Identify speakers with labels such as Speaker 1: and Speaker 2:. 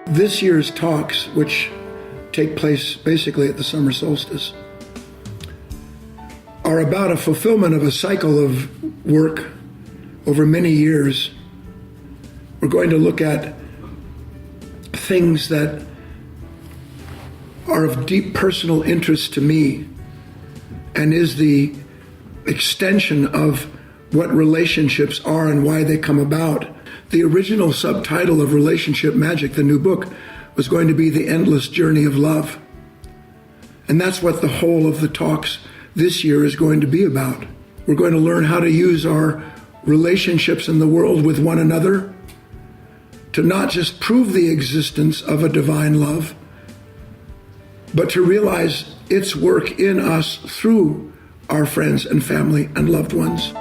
Speaker 1: This year's talks, which take place basically at the summer solstice, are about a fulfillment of a cycle of work over many years. We're going to look at things that are of deep personal interest to me and is the extension of what relationships are and why they come about. The original subtitle of Relationship Magic, the new book, was going to be The Endless Journey of Love. And that's what the whole of the talks this year is going to be about. We're going to learn how to use our relationships in the world with one another to not just prove the existence of a divine love, but to realize its work in us through our friends and family and loved ones.